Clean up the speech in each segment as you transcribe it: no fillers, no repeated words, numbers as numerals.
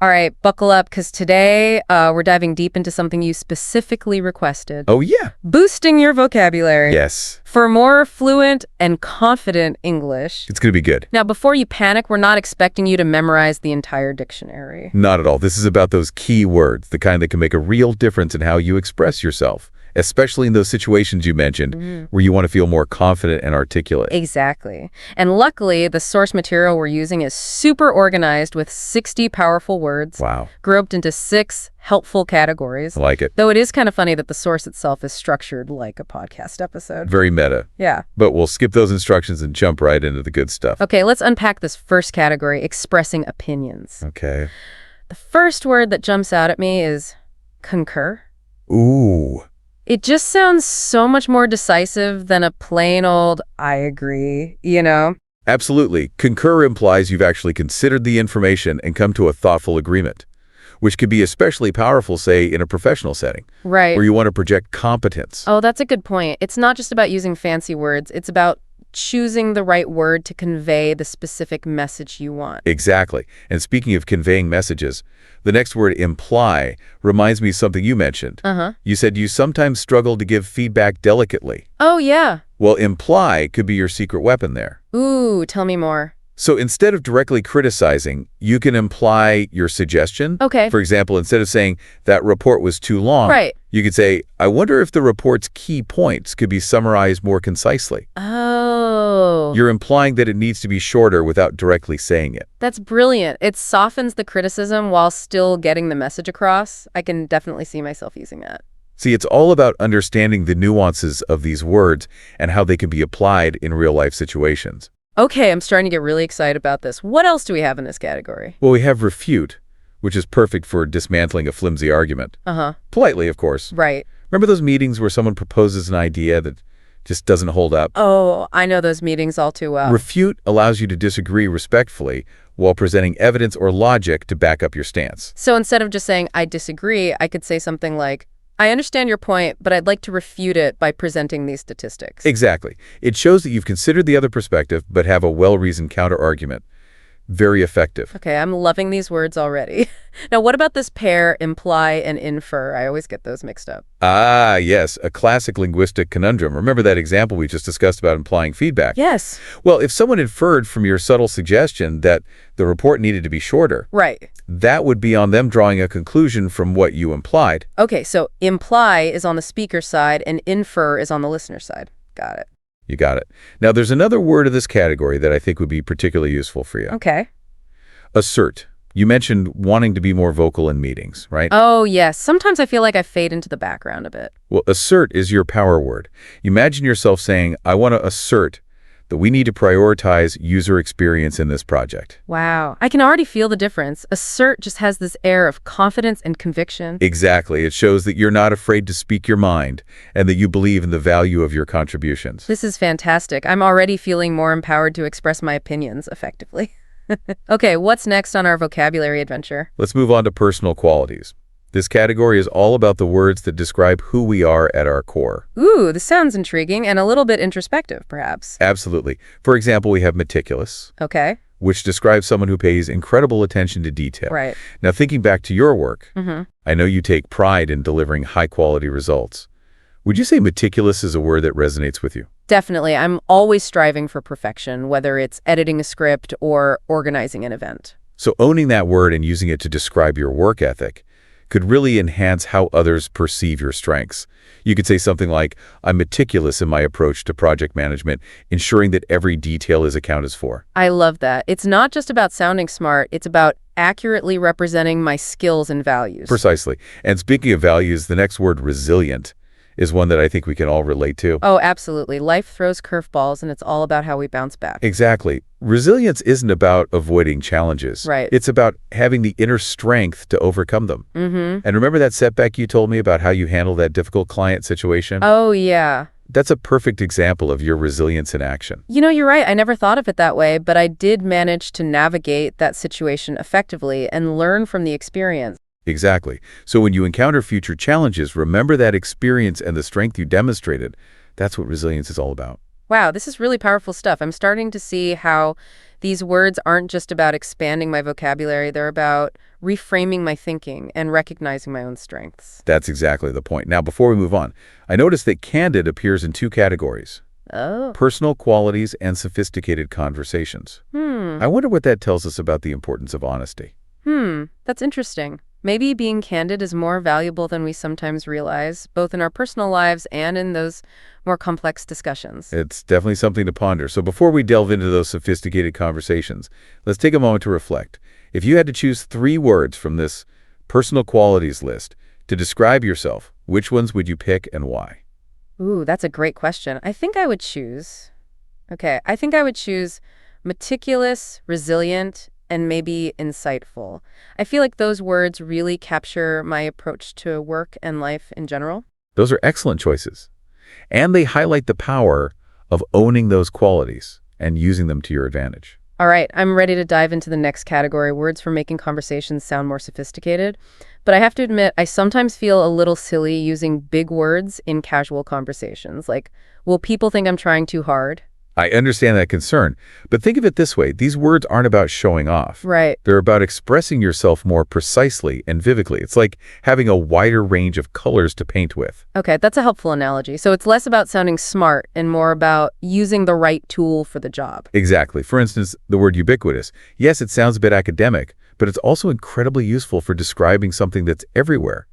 All right, buckle up, because today we're diving deep into something you specifically requested. Oh, yeah. Boosting your vocabulary. Yes. For more fluent and confident English. It's going to be good. Now, before you panic, we're not expecting you to memorize the entire dictionary. Not at all. This is about those key words, the kind that can make a real difference in how you express yourself, especially in those situations you mentioned where you want to feel more confident and articulate. Exactly. And luckily, the source material we're using is super organized with 60 powerful words. Wow. Grouped into 6 helpful categories. I like it. Though it is kind of funny that the source itself is structured like a podcast episode. Very meta. Yeah. But we'll skip those instructions and jump right into the good stuff. Okay, let's unpack this first category, expressing opinions. Okay. The first word that jumps out at me is concur. Ooh. It just sounds so much more decisive than a plain old I agree, you know? Absolutely. Concur implies you've actually considered the information and come to a thoughtful agreement, which could be especially powerful, say, in a professional setting, Right. where you want to project competence. Oh, that's a good point. It's not just about using fancy words. It's about choosing the right word to convey the specific message you want. Exactly. And speaking of conveying messages, the next word, imply, reminds me of something you mentioned. You said you sometimes struggle to give feedback delicately. Oh, yeah. Well, imply could be your secret weapon there. Ooh, tell me more. So instead of directly criticizing, you can imply your suggestion. Okay. For example, instead of saying, that report was too long, Right. you could say, I wonder if the report's key points could be summarized more concisely. Oh. You're implying that it needs to be shorter without directly saying it. That's brilliant. It softens the criticism while still getting the message across. I can definitely see myself using that. See, it's all about understanding the nuances of these words and how they can be applied in real-life situations. Okay, I'm starting to get really excited about this. What else do we have in this category? Well, we have refute, which is perfect for dismantling a flimsy argument. Politely, of course. Right. Remember those meetings where someone proposes an idea that just doesn't hold up? Oh, I know those meetings all too well. Refute allows you to disagree respectfully while presenting evidence or logic to back up your stance. So instead of just saying, I disagree, I could say something like, I understand your point, but I'd like to refute it by presenting these statistics. Exactly. It shows that you've considered the other perspective, but have a well-reasoned counter-argument. Very effective. Okay, I'm loving these words already. Now, what about this pair, imply and infer? I always get those mixed up. Ah, yes, a classic linguistic conundrum. Remember that example we just discussed about implying feedback? Yes. Well, if someone inferred from your subtle suggestion that the report needed to be shorter, Right. that would be on them drawing a conclusion from what you implied. Okay, so imply is on the speaker side and infer is on the listener side. Got it. You got it. Now, there's another word of this category that I think would be particularly useful for you. Okay. Assert. You mentioned wanting to be more vocal in meetings, right? Oh, yes. Sometimes I feel like I fade into the background a bit. Well, assert is your power word. Imagine yourself saying, I want to assert that we need to prioritize user experience in this project. Wow. I can already feel the difference. Assert just has this air of confidence and conviction. Exactly. It shows that you're not afraid to speak your mind and that you believe in the value of your contributions. This is fantastic. I'm already feeling more empowered to express my opinions effectively. Okay, what's next on our vocabulary adventure? Let's move on to personal qualities. This category is all about the words that describe who we are at our core. Ooh, this sounds intriguing and a little bit introspective, perhaps. Absolutely. For example, we have meticulous, Okay. which describes someone who pays incredible attention to detail. Right. Now, thinking back to your work, I know you take pride in delivering high-quality results. Would you say meticulous is a word that resonates with you? Definitely. I'm always striving for perfection, whether it's editing a script or organizing an event. So owning that word and using it to describe your work ethic could really enhance how others perceive your strengths. You could say something like, I'm meticulous in my approach to project management, ensuring that every detail is accounted for. I love that. It's not just about sounding smart, it's about accurately representing my skills and values. Precisely. And speaking of values, the next word, resilient, is one that I think we can all relate to. Oh, absolutely. Life throws curveballs, and it's all about how we bounce back. Exactly. Resilience isn't about avoiding challenges. Right. It's about having the inner strength to overcome them. And remember that setback you told me about how you handle that difficult client situation? Oh, yeah. That's a perfect example of your resilience in action. You know, you're right. I never thought of it that way, but I did manage to navigate that situation effectively and learn from the experience. Exactly. So when you encounter future challenges, remember that experience and the strength you demonstrated. That's what resilience is all about. Wow, this is really powerful stuff. I'm starting to see how These words aren't just about expanding my vocabulary, they're about reframing my thinking and recognizing my own strengths. That's exactly the point. Now, before we move on, I noticed that candid appears in two categories: Oh. personal qualities and sophisticated conversations. Hmm. I wonder what that tells us about the importance of honesty. That's interesting. Maybe being candid is more valuable than we sometimes realize, both in our personal lives and in those more complex discussions. It's definitely something to ponder. So before we delve into those sophisticated conversations, let's take a moment to reflect. If you had to choose 3 words from this personal qualities list to describe yourself, which ones would you pick and why? Ooh, that's a great question. I think I would choose meticulous, resilient, and maybe insightful. I feel like those words really capture my approach to work and life in general. Those are excellent choices. And they highlight the power of owning those qualities and using them to your advantage. All right, I'm ready to dive into the next category, words for making conversations sound more sophisticated. But I have to admit, I sometimes feel a little silly using big words in casual conversations. Like, will people think I'm trying too hard? I understand that concern, but think of it this way. These words aren't about showing off. Right. They're about expressing yourself more precisely and vividly. It's like having a wider range of colors to paint with. Okay, that's a helpful analogy. So it's less about sounding smart and more about using the right tool for the job. Exactly. For instance, the word ubiquitous. Yes, it sounds a bit academic, but it's also incredibly useful for describing something that's everywhere.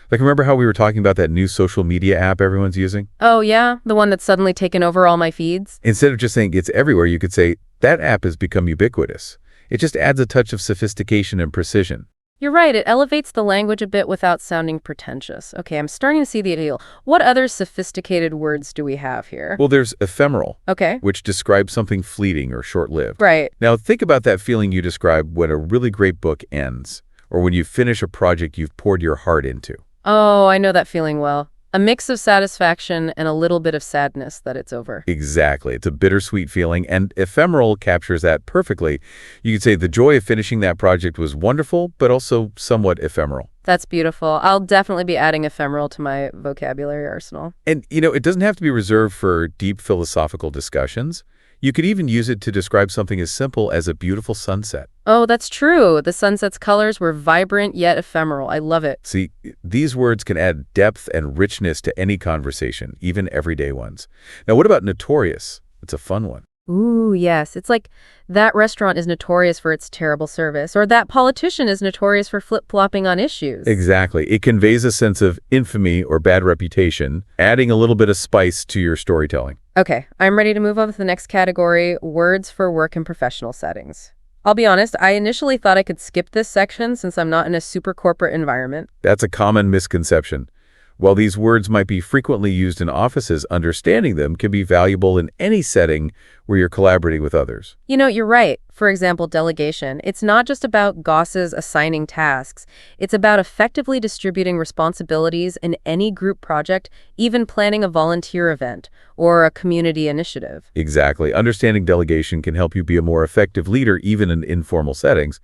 Like, remember how we were talking about that new social media app everyone's using? Oh, yeah? The one that's suddenly taken over all my feeds? Instead of just saying it's everywhere, you could say, that app has become ubiquitous. It just adds a touch of sophistication and precision. You're right, it elevates the language a bit without sounding pretentious. Okay, I'm starting to see the appeal. What other sophisticated words do we have here? Well, there's ephemeral, Okay. which describes something fleeting or short-lived. Right. Now, think about that feeling you describe when a really great book ends, or when you finish a project you've poured your heart into. Oh, I know that feeling well. A mix of satisfaction and a little bit of sadness that it's over. Exactly. It's a bittersweet feeling, and ephemeral captures that perfectly. You could say the joy of finishing that project was wonderful, but also somewhat ephemeral. That's beautiful. I'll definitely be adding ephemeral to my vocabulary arsenal. And, it doesn't have to be reserved for deep philosophical discussions. You could even use it to describe something as simple as a beautiful sunset. Oh, that's true. The sunset's colors were vibrant yet ephemeral. I love it. See, these words can add depth and richness to any conversation, even everyday ones. Now, what about notorious? It's a fun one. Ooh, yes. It's like that restaurant is notorious for its terrible service, or that politician is notorious for flip-flopping on issues. Exactly. It conveys a sense of infamy or bad reputation, adding a little bit of spice to your storytelling. Okay, I'm ready to move on to the next category, words for work and professional settings. I'll be honest, I initially thought I could skip this section since I'm not in a super corporate environment. That's a common misconception. While these words might be frequently used in offices, understanding them can be valuable in any setting where you're collaborating with others. You're right. For example, delegation. It's not just about bosses assigning tasks. It's about effectively distributing responsibilities in any group project, even planning a volunteer event or a community initiative. Exactly. Understanding delegation can help you be a more effective leader even in informal settings.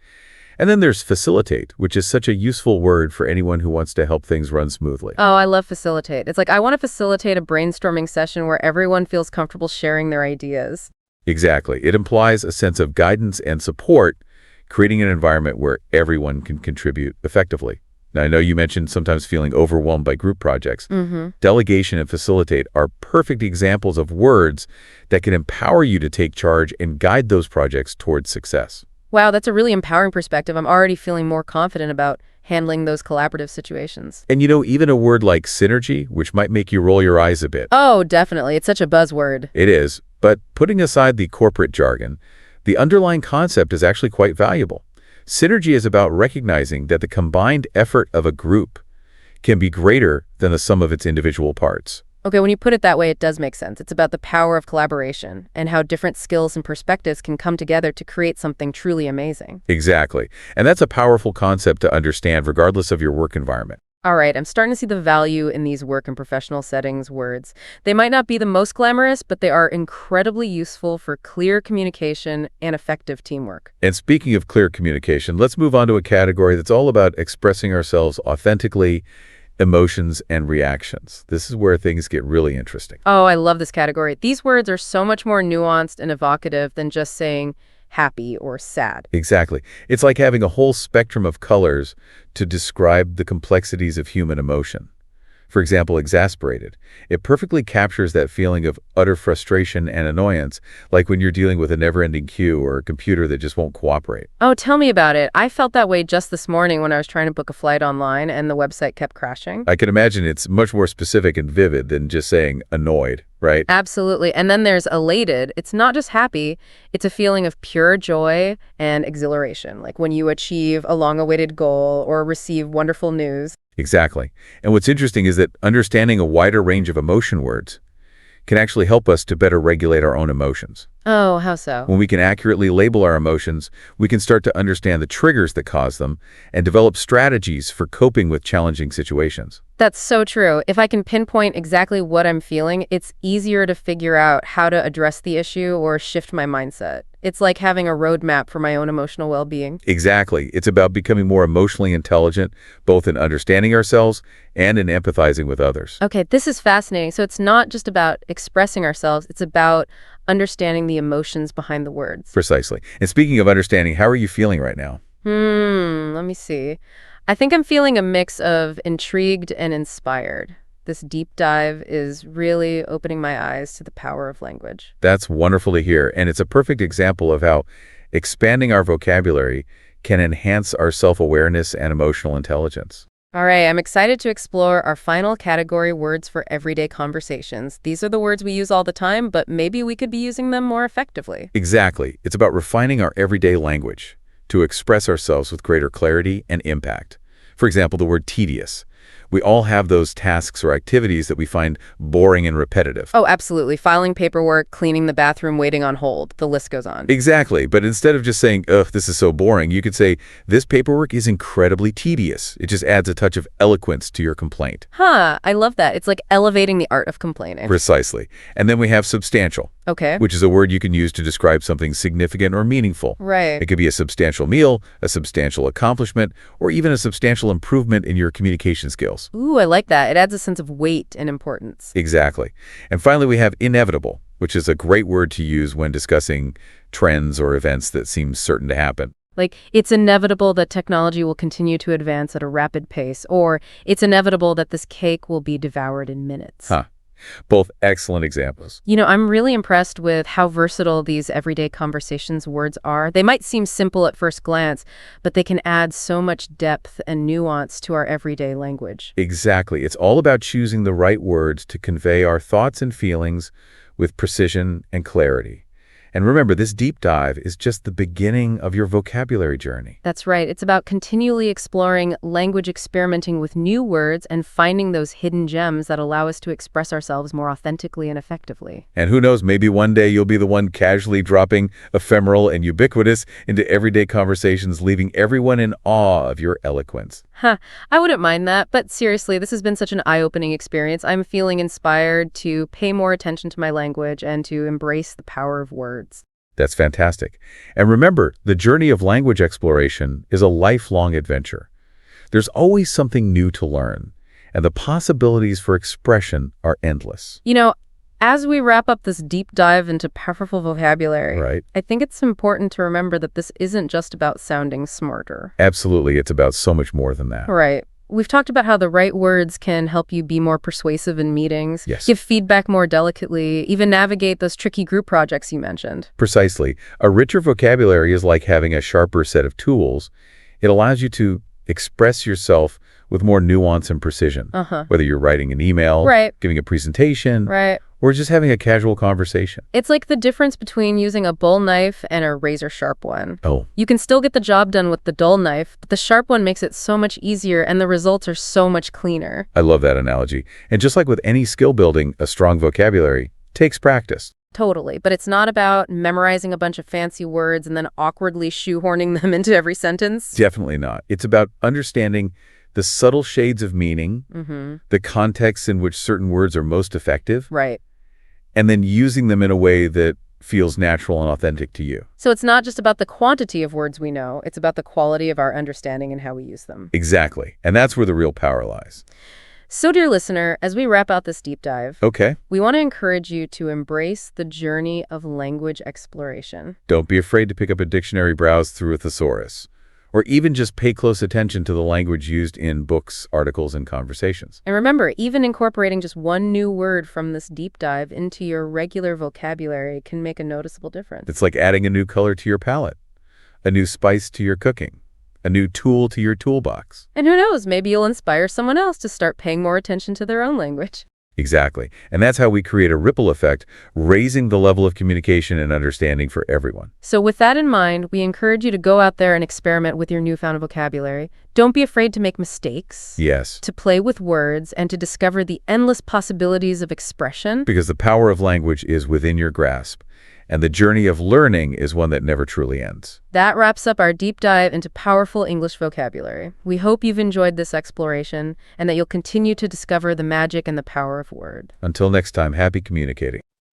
And then there's facilitate, which is such a useful word for anyone who wants to help things run smoothly. Oh, I love facilitate. It's like I want to facilitate a brainstorming session where everyone feels comfortable sharing their ideas. Exactly. It implies a sense of guidance and support, creating an environment where everyone can contribute effectively. Now, I know you mentioned sometimes feeling overwhelmed by group projects. Delegation and facilitate are perfect examples of words that can empower you to take charge and guide those projects towards success. Wow, that's a really empowering perspective. I'm already feeling more confident about handling those collaborative situations. And even a word like synergy, which might make you roll your eyes a bit. Oh, definitely. It's such a buzzword. It is, but putting aside the corporate jargon, the underlying concept is actually quite valuable. Synergy is about recognizing that the combined effort of a group can be greater than the sum of its individual parts. Okay, when you put it that way, it does make sense. It's about the power of collaboration and how different skills and perspectives can come together to create something truly amazing. Exactly. And that's a powerful concept to understand regardless of your work environment. All right, I'm starting to see the value in these work and professional settings words. They might not be the most glamorous, but they are incredibly useful for clear communication and effective teamwork. And speaking of clear communication, let's move on to a category that's all about expressing ourselves authentically, emotions and reactions. This is where things get really interesting. Oh, I love this category. These words are so much more nuanced and evocative than just saying, happy or sad. Exactly. It's like having a whole spectrum of colors to describe the complexities of human emotion. For example, exasperated. It perfectly captures that feeling of utter frustration and annoyance, like when you're dealing with a never-ending queue or a computer that just won't cooperate. Oh, tell me about it. I felt that way just this morning when I was trying to book a flight online and the website kept crashing. I can imagine it's much more specific and vivid than just saying annoyed, right? Absolutely. And then there's elated. It's not just happy, it's a feeling of pure joy and exhilaration, like when you achieve a long-awaited goal or receive wonderful news. Exactly. And what's interesting is that understanding a wider range of emotion words can actually help us to better regulate our own emotions. Oh, how so? When we can accurately label our emotions, we can start to understand the triggers that cause them and develop strategies for coping with challenging situations. That's so true. If I can pinpoint exactly what I'm feeling, it's easier to figure out how to address the issue or shift my mindset. It's like having a roadmap for my own emotional well-being. Exactly. It's about becoming more emotionally intelligent, both in understanding ourselves and in empathizing with others. Okay, this is fascinating. So it's not just about expressing ourselves, it's about understanding the emotions behind the words. Precisely. And speaking of understanding, how are you feeling right now? Let me see. I think I'm feeling a mix of intrigued and inspired. This deep dive is really opening my eyes to the power of language. That's wonderful to hear, and it's a perfect example of how expanding our vocabulary can enhance our self-awareness and emotional intelligence. All right, I'm excited to explore our final category, words for everyday conversations. These are the words we use all the time, but maybe we could be using them more effectively. Exactly. It's about refining our everyday language to express ourselves with greater clarity and impact. For example, the word tedious. We all have those tasks or activities that we find boring and repetitive. Oh, absolutely. Filing paperwork, cleaning the bathroom, waiting on hold. The list goes on. Exactly. But instead of just saying, ugh, this is so boring, you could say, this paperwork is incredibly tedious. It just adds a touch of eloquence to your complaint. Huh, I love that. It's like elevating the art of complaining. Precisely. And then we have substantial. Okay. Which is a word you can use to describe something significant or meaningful. Right. It could be a substantial meal, a substantial accomplishment, or even a substantial improvement in your communication skills. Ooh, I like that. It adds a sense of weight and importance. Exactly. And finally, we have inevitable, which is a great word to use when discussing trends or events that seem certain to happen. Like, it's inevitable that technology will continue to advance at a rapid pace, or it's inevitable that this cake will be devoured in minutes. Huh. Both excellent examples. You know, I'm really impressed with how versatile these everyday conversations words are. They might seem simple at first glance, but they can add so much depth and nuance to our everyday language. Exactly. It's all about choosing the right words to convey our thoughts and feelings with precision and clarity. And remember, this deep dive is just the beginning of your vocabulary journey. That's right. It's about continually exploring language, experimenting with new words, and finding those hidden gems that allow us to express ourselves more authentically and effectively. And who knows, maybe one day you'll be the one casually dropping ephemeral and ubiquitous into everyday conversations, leaving everyone in awe of your eloquence. Huh, I wouldn't mind that, but seriously, this has been such an eye-opening experience. I'm feeling inspired to pay more attention to my language and to embrace the power of words. That's fantastic. And remember, the journey of language exploration is a lifelong adventure. There's always something new to learn, and the possibilities for expression are endless. You know, as we wrap up this deep dive into powerful vocabulary, Right. I think it's important to remember that this isn't just about sounding smarter. Absolutely, it's about so much more than that. Right. We've talked about how the right words can help you be more persuasive in meetings, Yes. give feedback more delicately, even navigate those tricky group projects you mentioned. Precisely. A richer vocabulary is like having a sharper set of tools. It allows you to express yourself with more nuance and precision, whether you're writing an email, Right. giving a presentation, Right. or just having a casual conversation. It's like the difference between using a bull knife and a razor-sharp one. Oh, You can still get the job done with the dull knife, but the sharp one makes it so much easier and the results are so much cleaner. I love that analogy. And just like with any skill building, a strong vocabulary takes practice. Totally, but it's not about memorizing a bunch of fancy words and then awkwardly shoehorning them into every sentence. Definitely not. It's about understanding the subtle shades of meaning, the context in which certain words are most effective, Right. and then using them in a way that feels natural and authentic to you. So it's not just about the quantity of words we know, it's about the quality of our understanding and how we use them. Exactly. And that's where the real power lies. So, dear listener, as we wrap out this deep dive, Okay. we want to encourage you to embrace the journey of language exploration. Don't be afraid to pick up a dictionary, browse through a thesaurus, or even just pay close attention to the language used in books, articles, and conversations. And remember, even incorporating just one new word from this deep dive into your regular vocabulary can make a noticeable difference. It's like adding a new color to your palette, a new spice to your cooking, a new tool to your toolbox. And who knows, maybe you'll inspire someone else to start paying more attention to their own language. Exactly. And that's how we create a ripple effect, raising the level of communication and understanding for everyone. So with that in mind, we encourage you to go out there and experiment with your newfound vocabulary. Don't be afraid to make mistakes. Yes. To play with words and to discover the endless possibilities of expression. Because the power of language is within your grasp, and the journey of learning is one that never truly ends. That wraps up our deep dive into powerful English vocabulary. We hope you've enjoyed this exploration and that you'll continue to discover the magic and the power of word. Until next time, happy communicating.